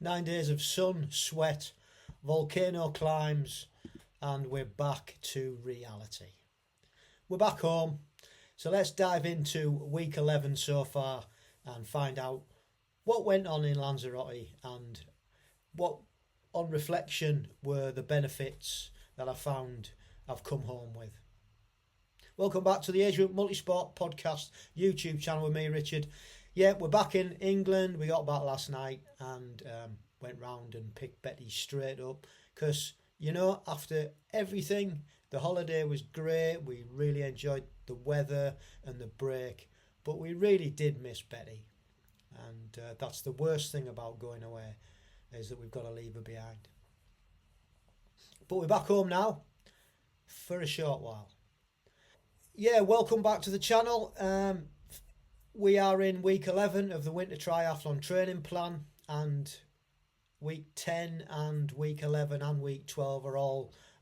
9 days of sun, sweat, volcano climbs, and we're back to reality. We're back home, so let's dive into week 11 so far and find out what went on in Lanzarote and what, on reflection, were the benefits that I found I've come home with. Welcome back to the Asia Multisport podcast YouTube channel with me, Richard. Yeah, we're back in England. We got back last night and went round and picked Betty straight up because, you know, after everything, the holiday was great. We really enjoyed the weather and the break, but we really did miss Betty. And that's the worst thing about going away, is that we've got to leave her behind. But we're back home now for a short while. Yeah, welcome back to the channel. We are in week 11 of the winter triathlon training plan, and week 10 and week 11 and week 12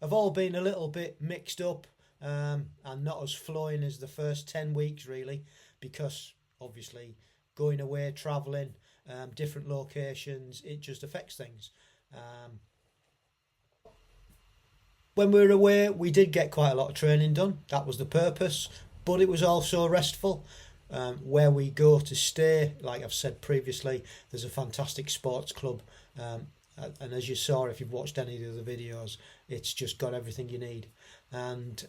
have all been a little bit mixed up and not as flowing as the first 10 weeks really, because obviously going away, travelling, different locations, it just affects things. When we were away, we did get quite a lot of training done. That was the purpose, but it was also restful. Where we go to stay, like I've said previously, there's a fantastic sports club, and as you saw if you've watched any of the other videos, it's just got everything you need. And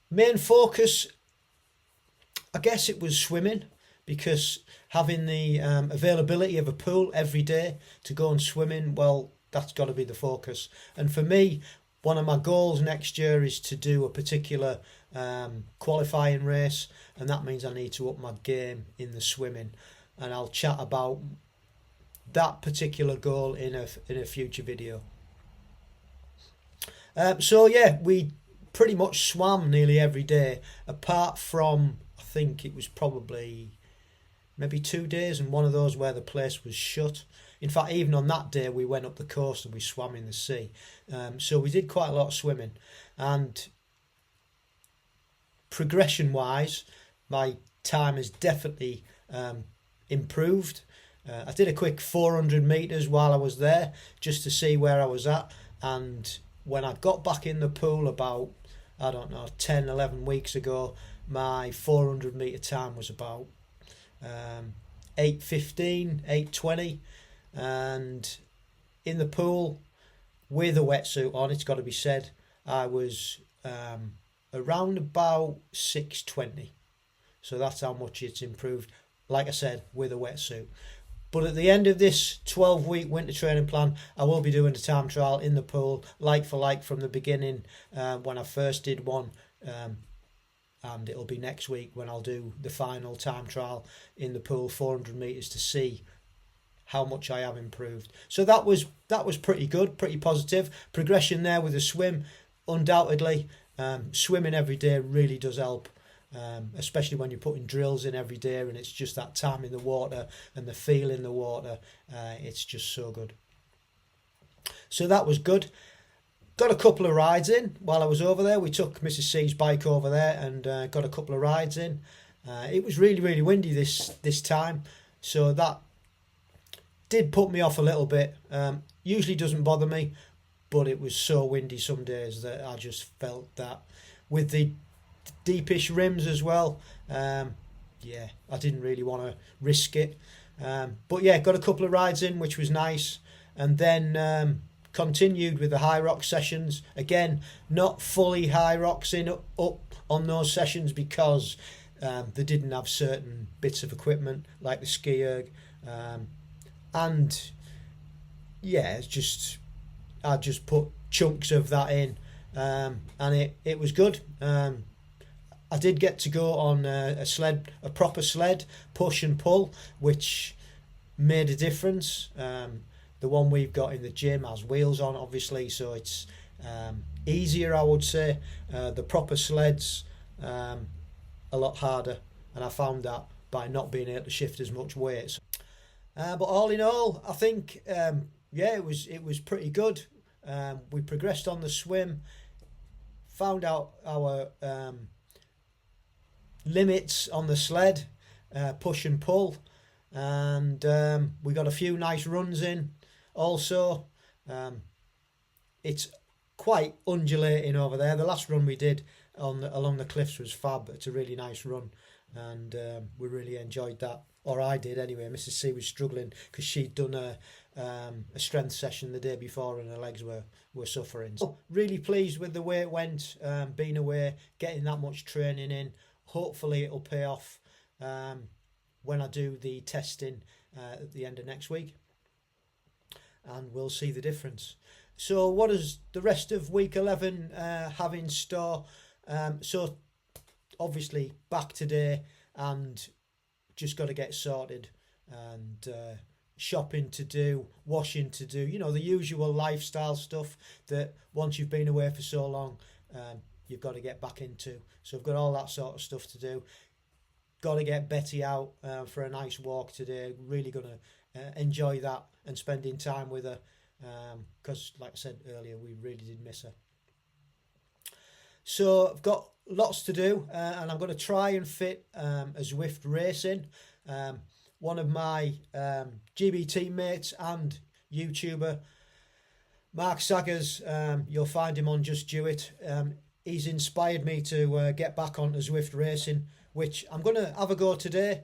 main focus, I guess it was swimming, because having the availability of a pool every day to go and swim in, well, that's got to be the focus. And for me, one of my goals next year is to do a particular qualifying race, and that means I need to up my game in the swimming, and I'll chat about that particular goal in a future video. So yeah, we pretty much swam nearly every day, apart from, I think it was probably maybe 2 days, and one of those where the place was shut. In fact, even on that day, we went up the coast and we swam in the sea. So we did quite a lot of swimming. And progression-wise, my time has definitely improved. I did a quick 400 metres while I was there, just to see where I was at. And when I got back in the pool about, 10, 11 weeks ago, my 400 metre time was about 8:15, 8:20. And in the pool with a wetsuit on, it's got to be said, I was around about 6:20. So that's how much it's improved, like I said, with a wetsuit. But at the end of this 12-week winter training plan, I will be doing a time trial in the pool, like for like from the beginning, when I first did one. And it'll be next week when I'll do the final time trial in the pool, 400 metres, to see how much I have improved. So that was pretty good, pretty positive. Progression there with the swim, undoubtedly. Swimming every day really does help, especially when you're putting drills in every day and it's just that time in the water and the feel in the water. It's just so good. So that was good. Got a couple of rides in while I was over there. We took Mrs. C's bike over there and got a couple of rides in. It was really, really windy this time, so that did put me off a little bit. Usually doesn't bother me, but it was so windy some days that I just felt that with the deepish rims as well, yeah, I didn't really want to risk it. But yeah, got a couple of rides in, which was nice. And then continued with the high rock sessions. Again, not fully high rocks in up on those sessions because they didn't have certain bits of equipment like the ski erg. And yeah, it's just, I just put chunks of that in, and it was good. I did get to go on a proper sled, push and pull, which made a difference. The one we've got in the gym has wheels on, obviously, so it's easier, I would say. The proper sleds, a lot harder, and I found that by not being able to shift as much weight. But all in all, I think, yeah, it was pretty good. We progressed on the swim, found out our limits on the sled, push and pull, and we got a few nice runs in. Also, it's quite undulating over there. The last run we did along the cliffs was fab. It's a really nice run, and we really enjoyed that. Or I did anyway. Mrs. C was struggling because she'd done a strength session the day before and her legs were suffering. So really pleased with the way it went, being away, getting that much training in. Hopefully it'll pay off when I do the testing at the end of next week, and we'll see the difference. So what does the rest of week 11 have in store? So obviously back today and just got to get sorted, and shopping to do, washing to do, the usual lifestyle stuff that once you've been away for so long, you've got to get back into. So I've got all that sort of stuff to do. Got to get Betty out for a nice walk today. Really going to enjoy that and spending time with her, because like I said earlier, we really did miss her. So I've got lots to do, and I'm going to try and fit a Zwift race in. One of my GB teammates and YouTuber, Mark Saggers, you'll find him on Just Do It. He's inspired me to get back onto Zwift racing, which I'm going to have a go today.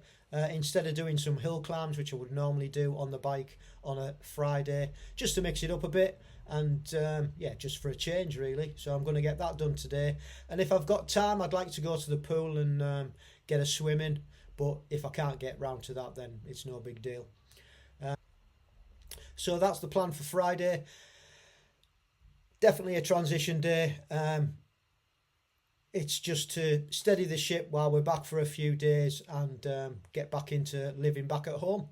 Instead of doing some hill climbs, which I would normally do on the bike on a Friday, just to mix it up a bit, and just for a change really. So I'm going to get that done today, and if I've got time I'd like to go to the pool and get a swim in, but if I can't get round to that, then it's no big deal. So that's the plan for Friday. Definitely a transition day. It's just to steady the ship while we're back for a few days and get back into living back at home.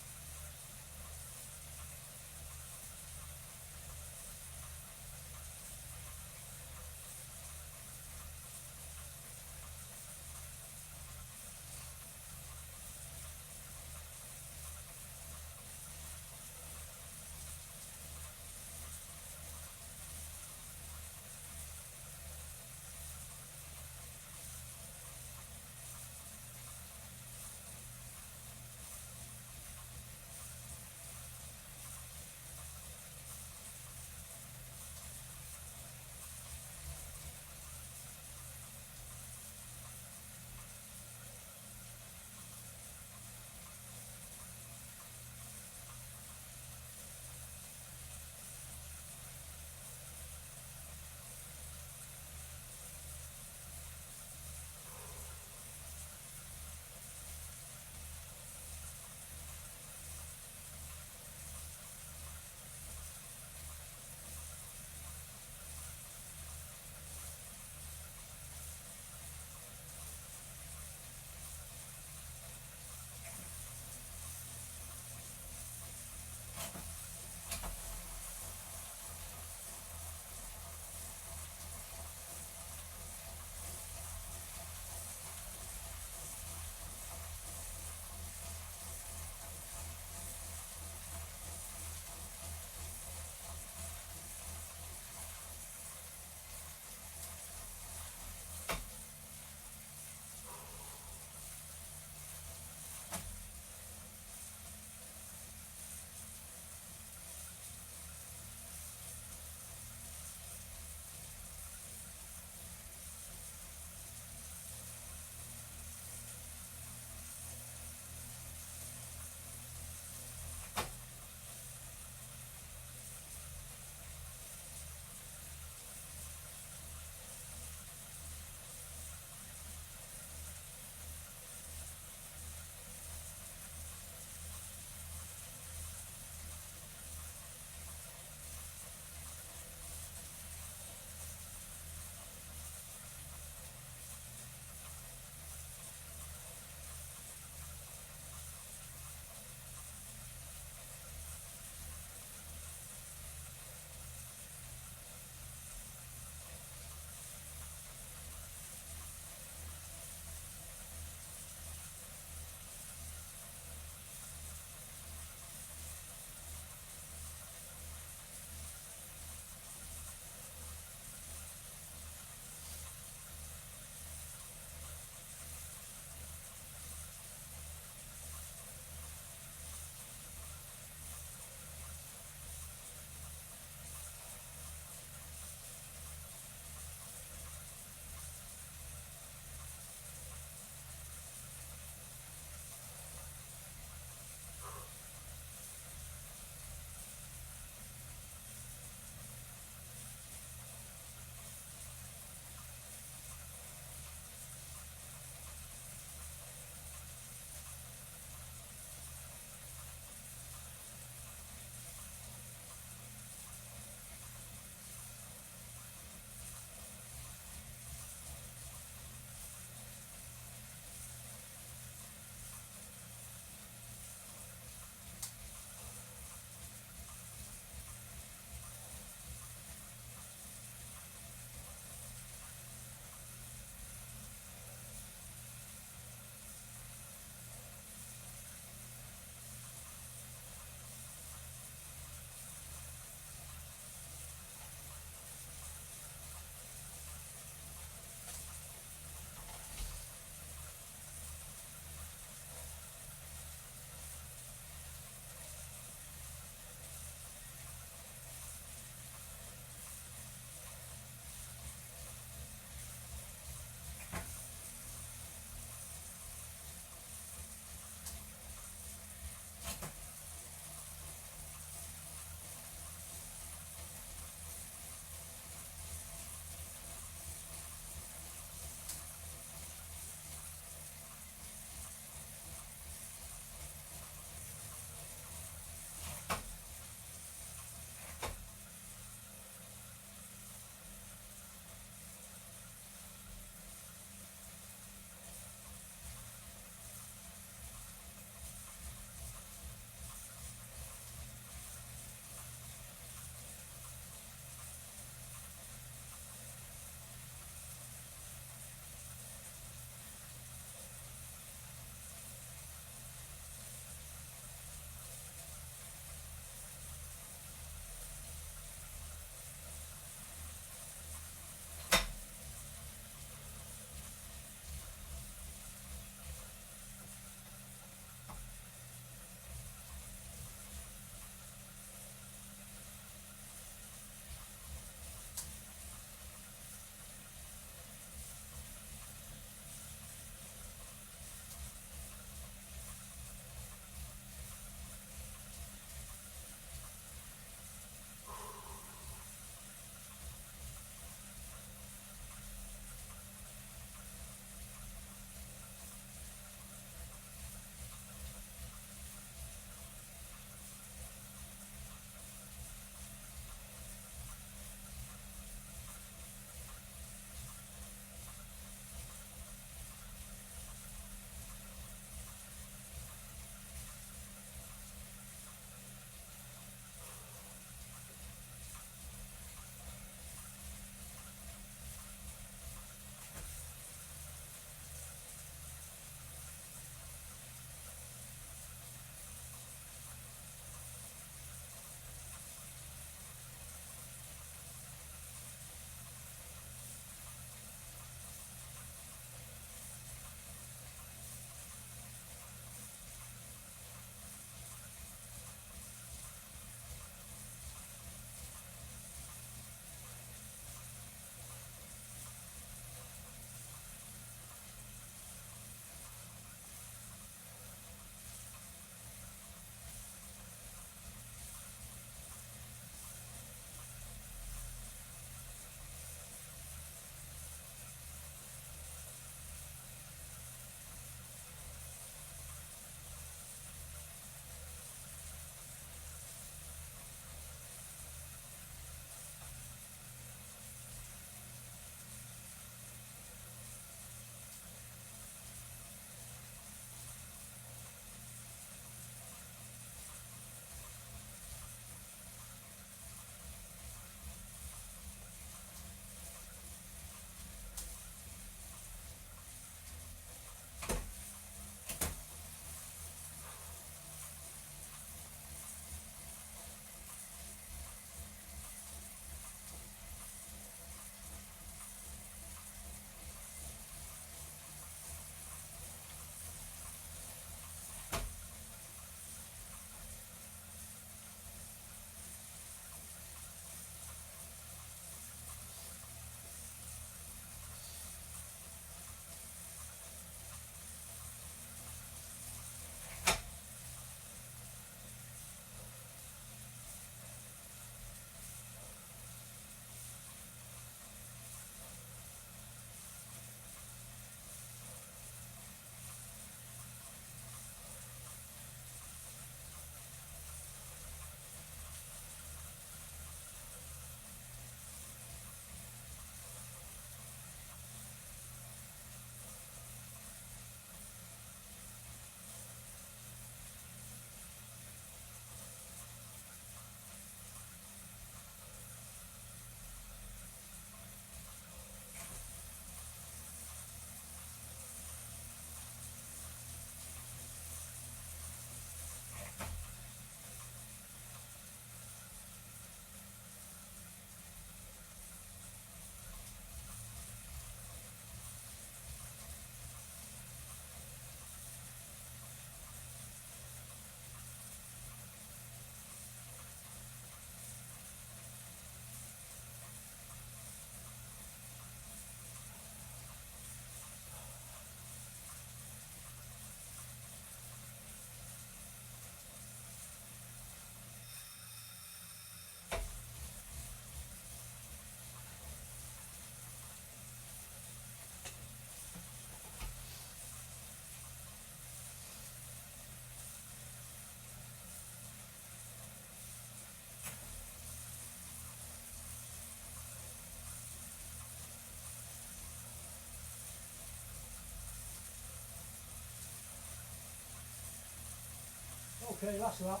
Okay, last lap.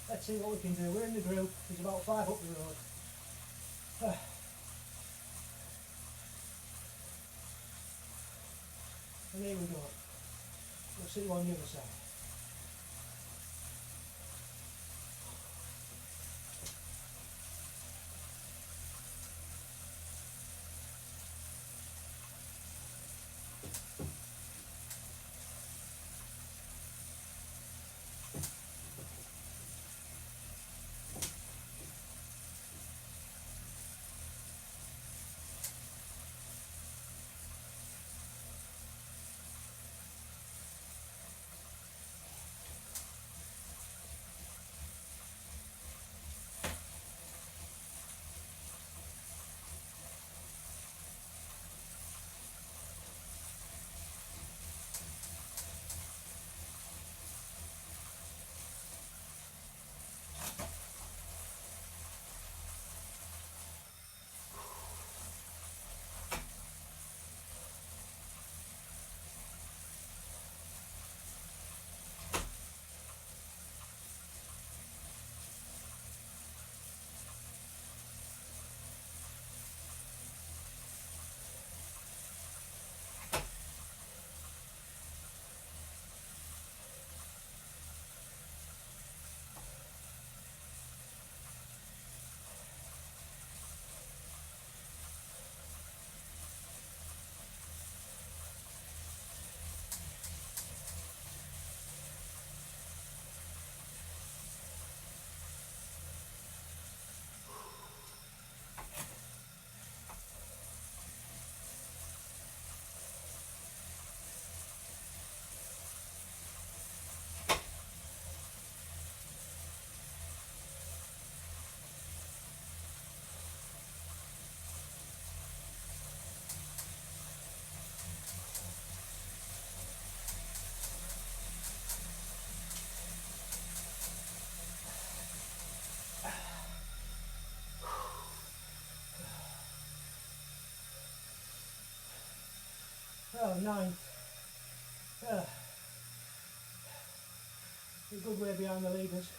Let's see what we can do. We're in the group. There's about 5 up the road. And here we go. We'll see you on the other side. Oh, 9. A good way behind the leaders.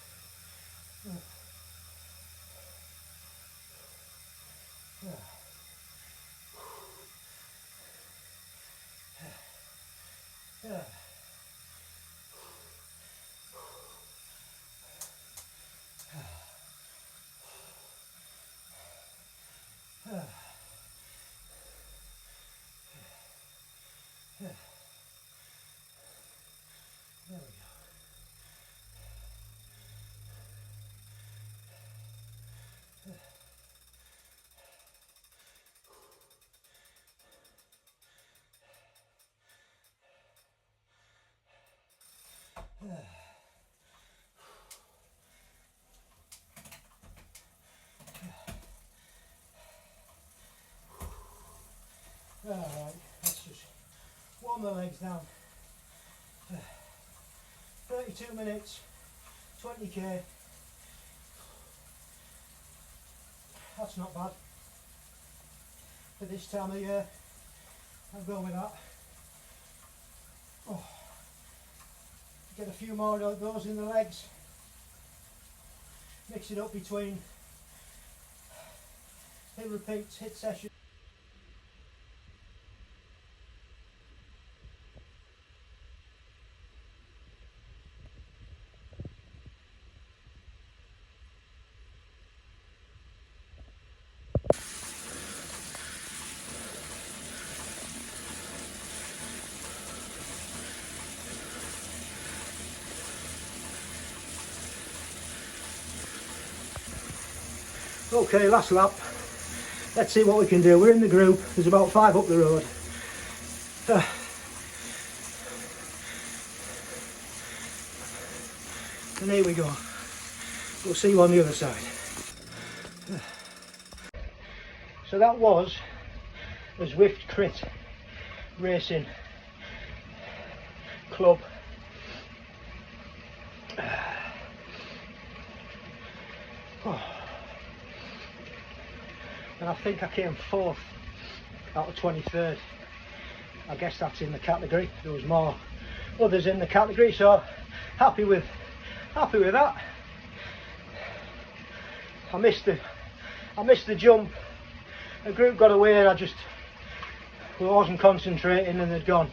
There we go. Alright, let's just warm the legs down. 32 minutes, 20k. That's not bad for this time of year. I'll go with that. Oh. Get a few more of those in the legs. Mix it up between hit repeats, hit sessions. Okay, last lap. Let's see what we can do. We're in the group. There's about 5 up the road. And here we go. We'll see you on the other side. So that was a Zwift Crit Racing Club. And I think I came 4th out of 23rd. I guess that's in the category. There was more others in the category, so happy with happy with that. I missed the jump. The group got away and I wasn't concentrating and they'd gone.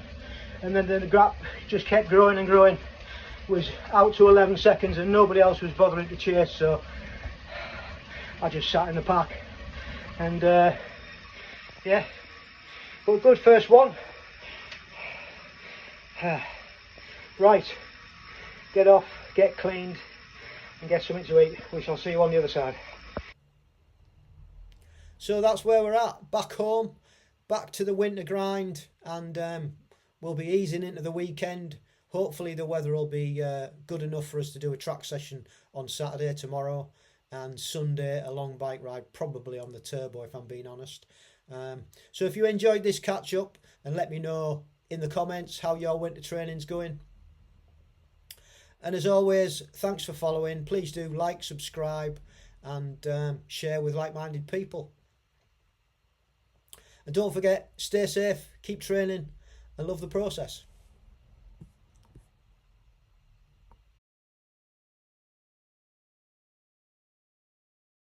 And then the gap just kept growing and growing. Was out to 11 seconds and nobody else was bothering to chase, so I just sat in the pack. And yeah, but good first one. Right, get off, get cleaned and get something to eat. We shall see you on the other side. So that's where we're at, back home, back to the winter grind, and we'll be easing into the weekend. Hopefully the weather will be good enough for us to do a track session on Saturday tomorrow, and Sunday a long bike ride, probably on the turbo if I'm being honest. So if you enjoyed this catch up, and let me know in the comments how your winter training's going. And as always, thanks for following. Please do like, subscribe and share with like-minded people. And don't forget, stay safe, keep training and love the process.